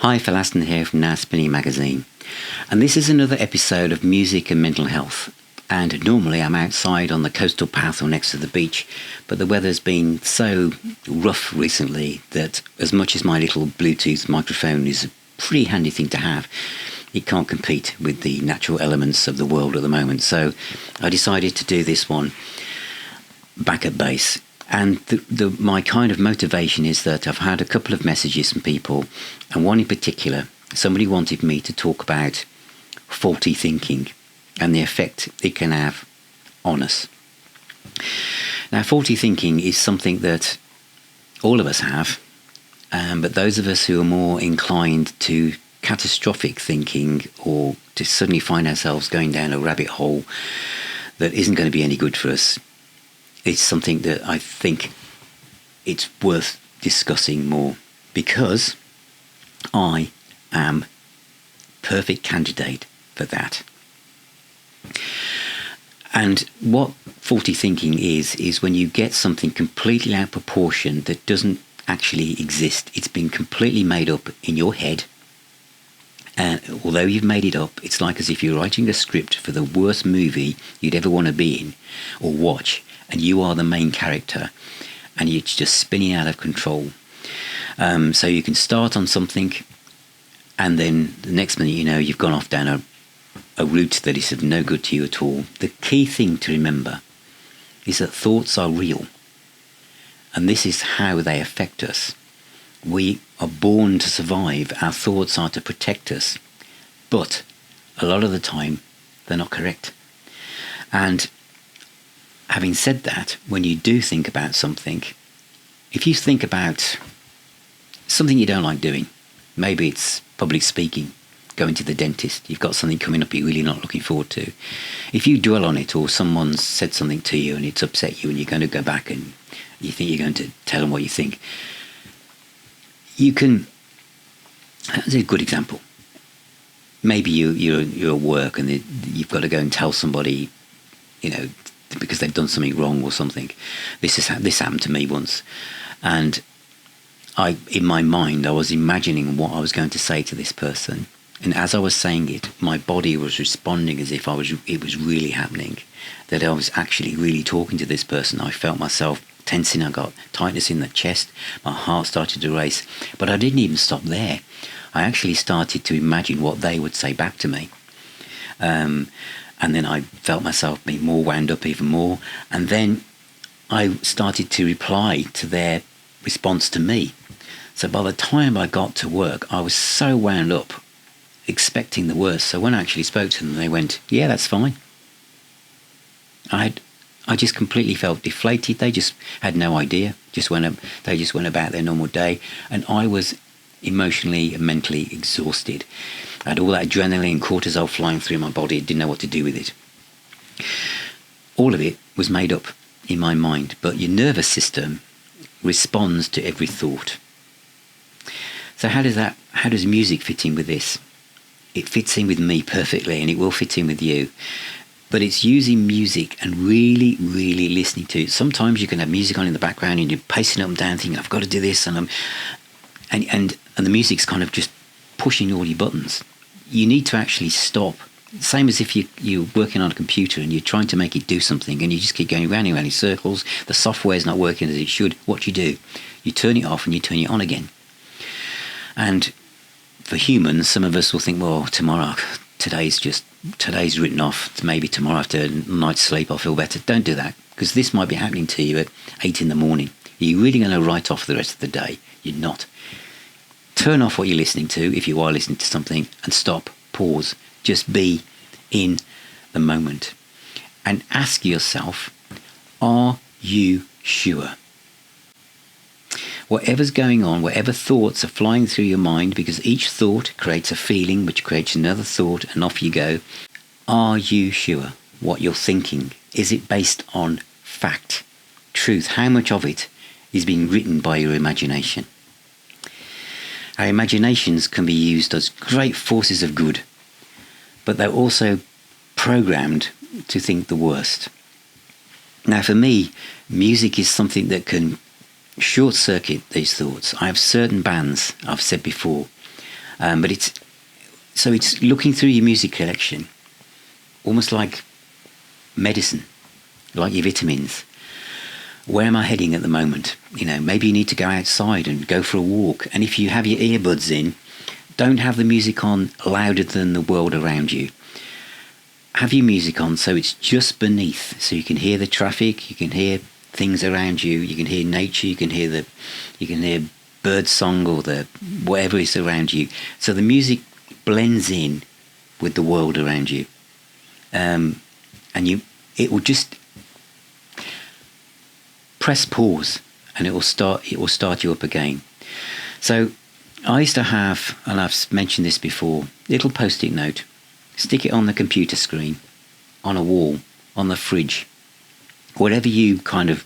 Hi, Phil Aston here from Now Spinning Magazine, and this is another episode of Music and Mental Health. And normally I'm outside on the coastal path or next to the beach, but the weather's been so rough recently that as much as my little Bluetooth microphone is a pretty handy thing to have, it can't compete with the natural elements of the world at the moment. So I decided to do this one back at base. And my kind of motivation is that I've had a couple of messages from people, and one in particular, somebody wanted me to talk about faulty thinking and the effect it can have on us. Now, faulty thinking is something that all of us have, but those of us who are more inclined to catastrophic thinking or to suddenly find ourselves going down a rabbit hole that isn't going to be any good for us, it's something that I think it's worth discussing more, because I am perfect candidate for that. And what faulty thinking is when you get something completely out of proportion that doesn't actually exist. It's been completely made up in your head. And although you've made it up, it's like as if you're writing a script for the worst movie you'd ever want to be in or watch, and you are the main character, and it's just spinning out of control. So you can start on something, and then the next minute you know you've gone off down a route that is of no good to you at all. The key thing to remember is that thoughts are real, and this is how they affect us. We are born to survive. Our thoughts are to protect us, but a lot of the time they're not correct. And having said that, when you do think about something, if you think about something you don't like doing, maybe it's public speaking, going to the dentist, you've got something coming up you're really not looking forward to. If you dwell on it, or someone's said something to you and it's upset you and you're going to go back and you think you're going to tell them what you think, you can, that's a good example. Maybe you're at work and you've got to go and tell somebody, because they've done something wrong or something. This happened to me once, and in my mind I was imagining what I was going to say to this person, and as I was saying it, my body was responding as if it was really happening, that I was actually really talking to this person. I felt myself tensing, I got tightness in the chest, my heart started to race, but I didn't even stop there. I actually started to imagine what they would say back to me. And then I felt myself being more wound up even more. And then I started to reply to their response to me. So by the time I got to work, I was so wound up, expecting the worst. So when I actually spoke to them, they went, "Yeah, that's fine." I just completely felt deflated. They just had no idea. They just went about their normal day. And I was emotionally and mentally exhausted. I had all that adrenaline and cortisol flying through my body. I didn't know what to do with it. All of it was made up in my mind, but your nervous system responds to every thought. So how does music fit in with this? It fits in with me perfectly, and it will fit in with you. But it's using music and really, really listening to it. Sometimes you can have music on in the background and you're pacing up and down thinking, I've got to do this, and the music's kind of just pushing all your buttons. You need to actually stop. Same as if you're working on a computer and you're trying to make it do something and you just keep going round and round in circles. The software's not working as it should. What do? You turn it off and you turn it on again. And for humans, some of us will think, well, today's written off. Maybe tomorrow after a night's sleep I'll feel better. Don't do that, because this might be happening to you at 8 in the morning. Are you really going to write off the rest of the day? You're not. Turn off what you're listening to, if you are listening to something, and stop, pause, just be in the moment. And ask yourself, are you sure? Whatever's going on, whatever thoughts are flying through your mind, because each thought creates a feeling, which creates another thought, and off you go. Are you sure what you're thinking? Is it based on fact, truth? How much of it is being written by your imagination? Our imaginations can be used as great forces of good, but they're also programmed to think the worst. Now, for me, music is something that can short-circuit these thoughts. I have certain bands, I've said before, But it's looking through your music collection, almost like medicine, like your vitamins. Where am I heading at the moment? Maybe you need to go outside and go for a walk. And if you have your earbuds in, don't have the music on louder than the world around you. Have your music on so it's just beneath, so you can hear the traffic, you can hear things around you, you can hear nature, you can hear bird song or the whatever is around you. So the music blends in with the world around you, and it will just press pause, and it will start you up again. So I used to have, and I've mentioned this before, little post-it note, stick it on the computer screen, on a wall, on the fridge, whatever you kind of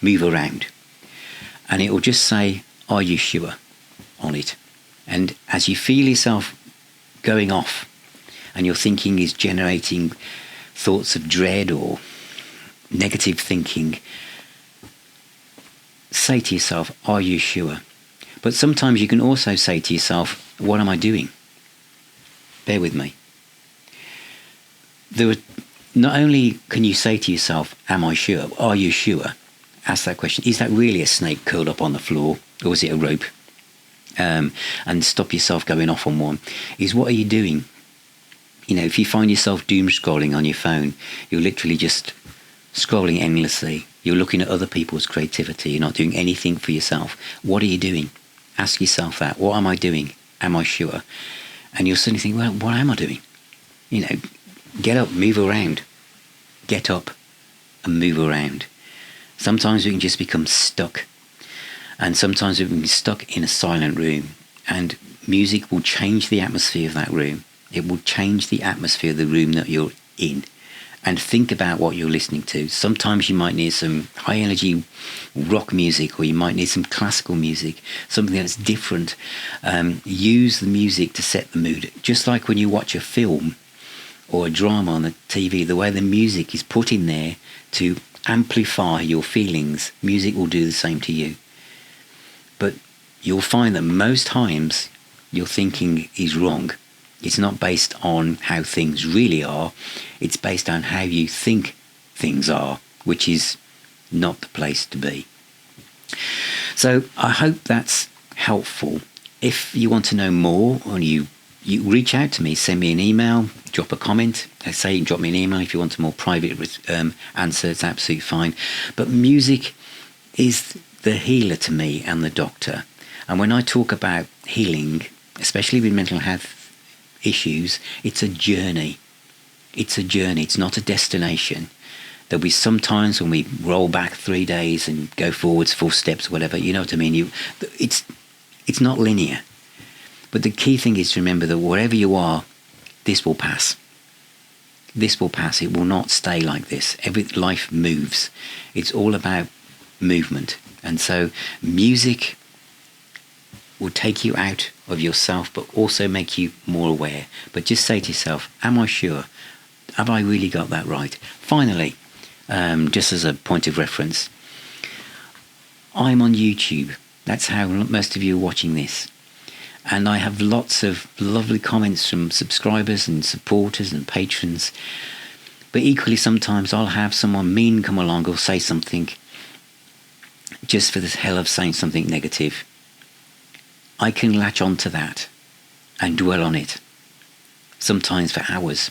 move around, and it will just say, "Are you sure?" on it. And as you feel yourself going off and your thinking is generating thoughts of dread or negative thinking, say to yourself, "Are you sure?" But sometimes you can also say to yourself, "What am I doing?" Bear with me. Not only can you say to yourself, "Am I sure?" "Are you sure?" Ask that question. Is that really a snake curled up on the floor, or is it a rope? And stop yourself going off on one. Is what are you doing? If you find yourself doom scrolling on your phone, you're literally just scrolling endlessly. You're looking at other people's creativity. You're not doing anything for yourself. What are you doing? Ask yourself that. What am I doing? Am I sure? And you'll suddenly think, well, what am I doing? Get up, move around. Get up and move around. Sometimes we can just become stuck. And sometimes we can be stuck in a silent room. And music will change the atmosphere of that room. It will change the atmosphere of the room that you're in. And think about what you're listening to. Sometimes you might need some high energy rock music, or you might need some classical music, something that's different. Use the music to set the mood. Just like when you watch a film or a drama on the TV, the way the music is put in there to amplify your feelings, music will do the same to you. But you'll find that most times your thinking is wrong. It's not based on how things really are. It's based on how you think things are, which is not the place to be. So I hope that's helpful. If you want to know more, or you reach out to me, send me an email, drop a comment. I say drop me an email if you want a more private answer. It's absolutely fine. But music is the healer to me and the doctor. And when I talk about healing, especially with mental health issues, it's a journey. It's a journey. It's not a destination. There'll be some times when we roll back 3 days and go forwards 4 steps, whatever. You know what I mean? It's not linear. But the key thing is to remember that wherever you are, this will pass. This will pass. It will not stay like this. Life moves. It's all about movement. And so music will take you out of yourself, but also make you more aware. But just say to yourself, am I sure? Have I really got that right? Finally, just as a point of reference, I'm on YouTube. That's how most of you are watching this. And I have lots of lovely comments from subscribers and supporters and patrons. But equally, sometimes I'll have someone mean come along or say something just for the hell of saying something negative. I can latch on to that and dwell on it, sometimes for hours.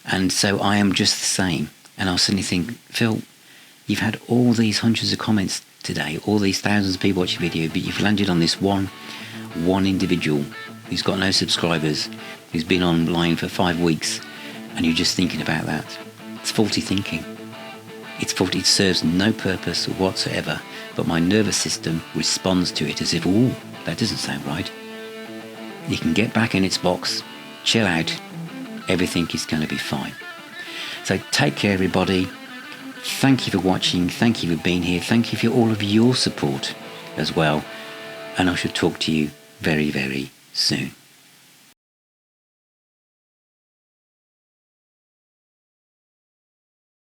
And so I am just the same. And I'll suddenly think, Phil, you've had all these hundreds of comments today, all these thousands of people watching the video, but you've landed on this one individual who's got no subscribers, who's been online for 5 weeks, and you're just thinking about that. It's faulty thinking. It's faulty. It serves no purpose whatsoever, but my nervous system responds to it as if, ooh, that doesn't sound right. You can get back in its box, chill out, everything is going to be fine. So take care, everybody. Thank you for watching. Thank you for being here. Thank you for all of your support as well. And I shall talk to you very, very soon.